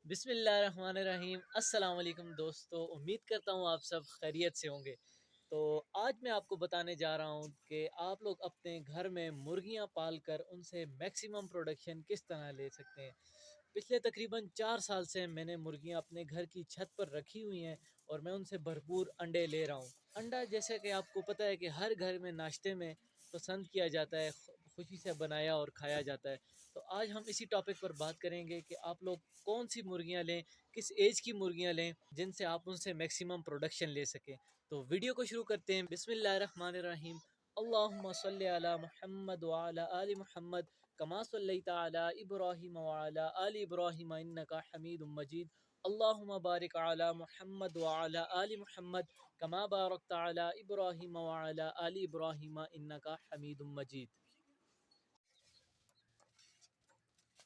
बिस्मिल्लाहिर्रहमानिर्रहीम। अस्सलाम वालेकुम दोस्तों, उम्मीद करता हूँ आप सब खैरियत से होंगे। तो आज मैं आपको बताने जा रहा हूँ कि आप लोग अपने घर में मुर्गियाँ पाल कर उनसे मैक्सिमम प्रोडक्शन किस तरह ले सकते हैं। पिछले तकरीबन 4 साल से मैंने मुर्गियाँ अपने घर की छत पर रखी हुई हैं और मैं उनसे भरपूर अंडे ले रहा हूँ। अंडा जैसे कि आपको पता है कि हर घर में नाश्ते में पसंद किया जाता है, खुशी से बनाया और खाया जाता है। तो आज हम इसी टॉपिक पर बात करेंगे कि आप लोग कौन सी मुर्गियां लें, किस एज की मुर्गियां लें जिनसे आप उनसे मैक्सिमम प्रोडक्शन ले सकें। तो वीडियो को शुरू करते हैं। बिस्मिल्लाहिर्रहमानिर्रहीम। अल्लाहुम्मा सल्ली अला मुहम्मद व अला आलि मुहम्मद कमा सल्लैता अला इब्राहीम व अला आलि इब्राहीम इन्नका हमीदुम मजीद। अल्लाहुम्मा बारिक अला मुहम्मद व अला आलि मुहम्मद कमा बारकता अला इब्राहीम व अला आलि इब्राहीम इन्नका हमीदुम मजीद।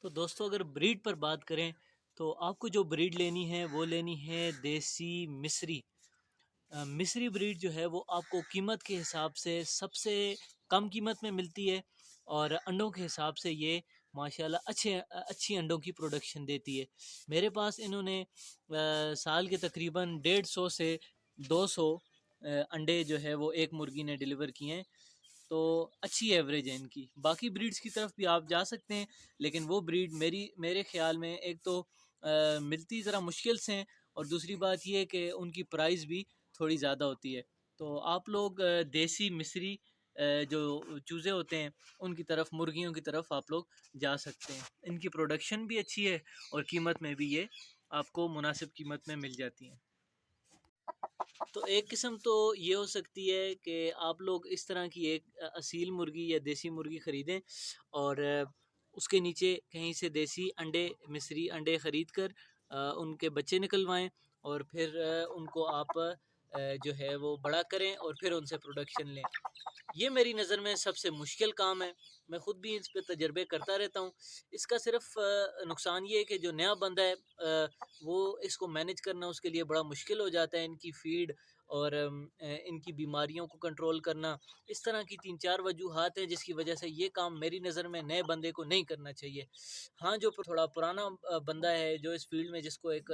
तो दोस्तों, अगर ब्रीड पर बात करें तो आपको जो ब्रीड लेनी है वो लेनी है देसी मिस्री। मिस्री ब्रीड जो है वो आपको कीमत के हिसाब से सबसे कम कीमत में मिलती है और अंडों के हिसाब से ये माशाल्लाह अच्छी अंडों की प्रोडक्शन देती है। मेरे पास इन्होंने साल के तकरीबन 150 से 200 अंडे जो है वो एक मुर्गी ने डिलीवर किए हैं। तो अच्छी एवरेज है इनकी। बाकी ब्रीड्स की तरफ भी आप जा सकते हैं, लेकिन वो ब्रीड मेरे ख़्याल में एक तो मिलती ज़रा मुश्किल से हैं और दूसरी बात ये है कि उनकी प्राइस भी थोड़ी ज़्यादा होती है। तो आप लोग देसी मिस्री जो चूज़े होते हैं उनकी तरफ, मुर्गियों की तरफ आप लोग जा सकते हैं। इनकी प्रोडक्शन भी अच्छी है और कीमत में भी ये आपको मुनासिब कीमत में मिल जाती हैं। तो एक किस्म तो ये हो सकती है कि आप लोग इस तरह की एक असील मुर्गी या देसी मुर्गी ख़रीदें और उसके नीचे कहीं से देसी अंडे, मिस्री अंडे ख़रीद कर उनके बच्चे निकलवाएं और फिर उनको आप जो है वो बड़ा करें और फिर उनसे प्रोडक्शन लें। ये मेरी नज़र में सबसे मुश्किल काम है। मैं ख़ुद भी इस पे तजर्बे करता रहता हूँ। इसका सिर्फ़ नुकसान ये है कि जो नया बंदा है वो इसको मैनेज करना उसके लिए बड़ा मुश्किल हो जाता है। इनकी फ़ीड और इनकी बीमारियों को कंट्रोल करना, इस तरह की 3-4 वजूहात हैं जिसकी वजह से ये काम मेरी नज़र में नए बंदे को नहीं करना चाहिए। हाँ, जो थोड़ा पुराना बंदा है, जो इस फ़ील्ड में जिसको एक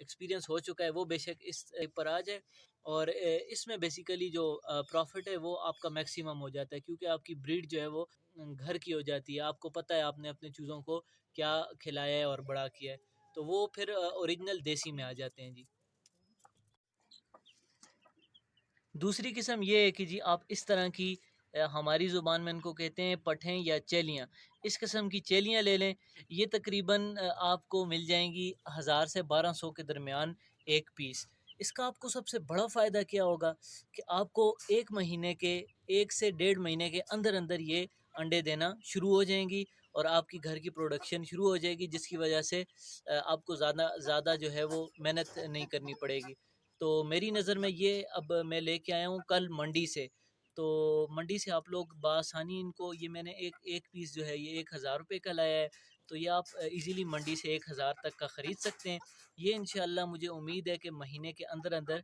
एक्सपीरियंस हो चुका है, वो बेशक इस पर आ जाए और इसमें बेसिकली जो प्रॉफ़िट है वो आपका मैक्सिमम हो जाता है, क्योंकि आपकी ब्रीड जो है वो घर की हो जाती है। आपको पता है आपने अपने चूज़ों को क्या खिलाया है और बड़ा किया है, तो वो फिर ओरिजिनल देसी में आ जाते हैं जी। दूसरी किस्म ये है कि जी आप इस तरह की हमारी ज़ुबान में इनको कहते हैं पठें या चेलियाँ। इस किस्म की चेलियाँ ले लें। ये तकरीबन आपको मिल जाएँगी 1000 से 1200 के दरमियान एक पीस। इसका आपको सबसे बड़ा फ़ायदा क्या होगा कि आपको 1 महीने के 1 से डेढ़ महीने के अंदर-अंदर ये अंडे देना शुरू हो जाएँगी और आपकी घर की प्रोडक्शन शुरू हो जाएगी, जिसकी वजह से आपको ज़्यादा ज़्यादा जो है वो मेहनत नहीं करनी पड़ेगी। तो मेरी नज़र में ये अब मैं लेके आया हूँ कल मंडी से। तो मंडी से आप लोग बआसानी इनको, ये मैंने एक एक पीस जो है ये 1000 रुपए का लाया है। तो ये आप ईज़िली मंडी से 1000 तक का ख़रीद सकते हैं। ये इंशाअल्लाह मुझे उम्मीद है कि महीने के अंदर-अंदर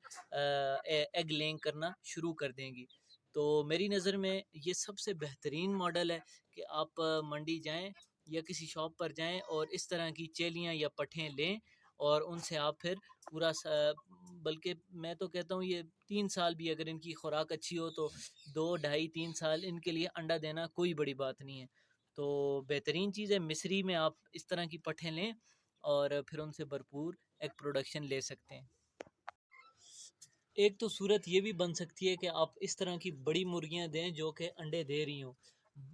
एग लेइंग करना शुरू कर देंगी। तो मेरी नज़र में ये सबसे बेहतरीन मॉडल है कि आप मंडी जाएँ या किसी शॉप पर जाएँ और इस तरह की चेलियाँ या पट्ठें लें और उनसे आप फिर पूरा बल्कि मैं तो कहता हूँ ये 3 साल भी अगर इनकी खुराक अच्छी हो तो 2 ढाई 3 साल इनके लिए अंडा देना कोई बड़ी बात नहीं है। तो बेहतरीन चीज़ है, मिस्री में आप इस तरह की पट्ठें लें और फिर उनसे भरपूर एक प्रोडक्शन ले सकते हैं। एक तो सूरत ये भी बन सकती है कि आप इस तरह की बड़ी मुर्गियां दें जो कि अंडे दे रही हों,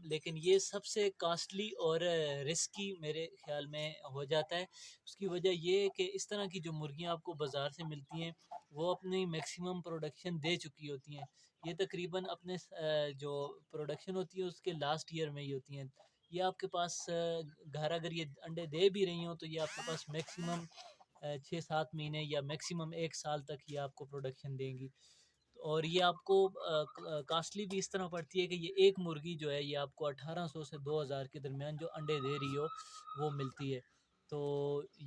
लेकिन ये सबसे कॉस्टली और रिस्की मेरे ख्याल में हो जाता है। उसकी वजह ये है कि इस तरह की जो मुर्गियां आपको बाज़ार से मिलती हैं वो अपनी मैक्सिमम प्रोडक्शन दे चुकी होती हैं। ये तकरीबन अपने जो प्रोडक्शन होती है उसके लास्ट ईयर में ही होती हैं। ये आपके पास घर अगर ये अंडे दे भी रही हों तो ये आपके पास मैक्सिमम 6-7 महीने या मैक्सिमम 1 साल तक ये आपको प्रोडक्शन देंगी। और ये आपको कॉस्टली भी इस तरह पड़ती है कि ये एक मुर्गी जो है ये आपको 1800 से 2000 के दरमियान जो अंडे दे रही हो वो मिलती है। तो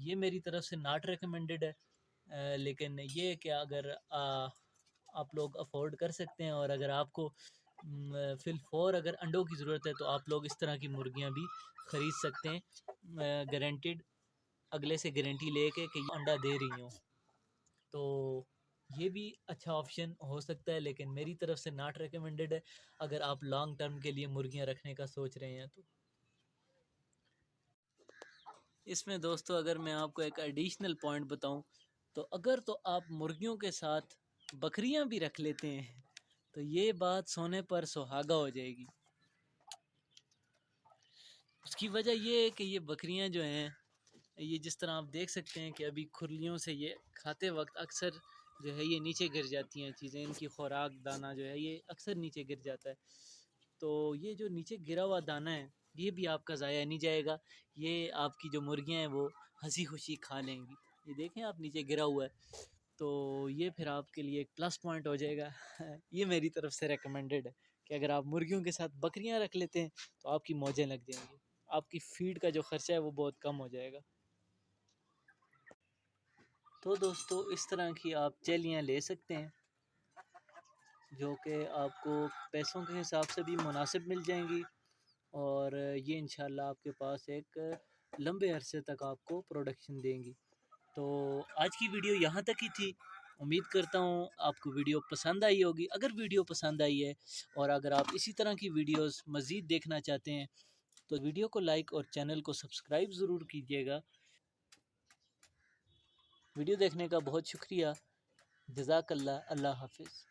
ये मेरी तरफ से नॉट रिकमेंडेड है। लेकिन ये है कि अगर आप लोग अफोर्ड कर सकते हैं और अगर आपको फिल फॉर अगर अंडों की ज़रूरत है तो आप लोग इस तरह की मुर्गियां भी ख़रीद सकते हैं गारंटेड। अगले से गारंटी लेके कि ये अंडा दे रही हूँ। तो ये भी अच्छा ऑप्शन हो सकता है, लेकिन मेरी तरफ से नॉट रिकमेंडेड है अगर आप लॉन्ग टर्म के लिए मुर्गियाँ रखने का सोच रहे हैं तो। इसमें दोस्तों अगर मैं आपको एक एडिशनल पॉइंट बताऊं, तो अगर तो आप मुर्गियों के साथ बकरियां भी रख लेते हैं तो ये बात सोने पर सुहागा हो जाएगी। उसकी वजह ये है कि ये बकरियां जो हैं, ये जिस तरह आप देख सकते हैं कि अभी खुरलियों से ये खाते वक्त अक्सर जो है ये नीचे गिर जाती हैं चीज़ें, इनकी खुराक दाना जो है ये अक्सर नीचे गिर जाता है। तो ये जो नीचे गिरा हुआ दाना है ये भी आपका ज़ाया नहीं जाएगा, ये आपकी जो मुर्गियां हैं वो हंसी खुशी खा लेंगी। ये देखें आप नीचे गिरा हुआ है, तो ये फिर आपके लिए एक प्लस पॉइंट हो जाएगा। ये मेरी तरफ से रेकमेंडेड है कि अगर आप मुर्गियों के साथ बकरियां रख लेते हैं तो आपकी मौजें लग जाएंगी, आपकी फीड का जो खर्चा है वो बहुत कम हो जाएगा। तो दोस्तों इस तरह की आप चेलियाँ ले सकते हैं जो कि आपको पैसों के हिसाब से भी मुनासिब मिल जाएंगी, और ये इंशाल्लाह आपके पास एक लंबे अरसे तक आपको प्रोडक्शन देंगी। तो आज की वीडियो यहाँ तक ही थी। उम्मीद करता हूँ आपको वीडियो पसंद आई होगी। अगर वीडियो पसंद आई है और अगर आप इसी तरह की वीडियोस मज़ीद देखना चाहते हैं तो वीडियो को लाइक और चैनल को सब्सक्राइब ज़रूर कीजिएगा। वीडियो देखने का बहुत शुक्रिया। जज़ाकल्लाह। अल्लाह हाफ़िज़।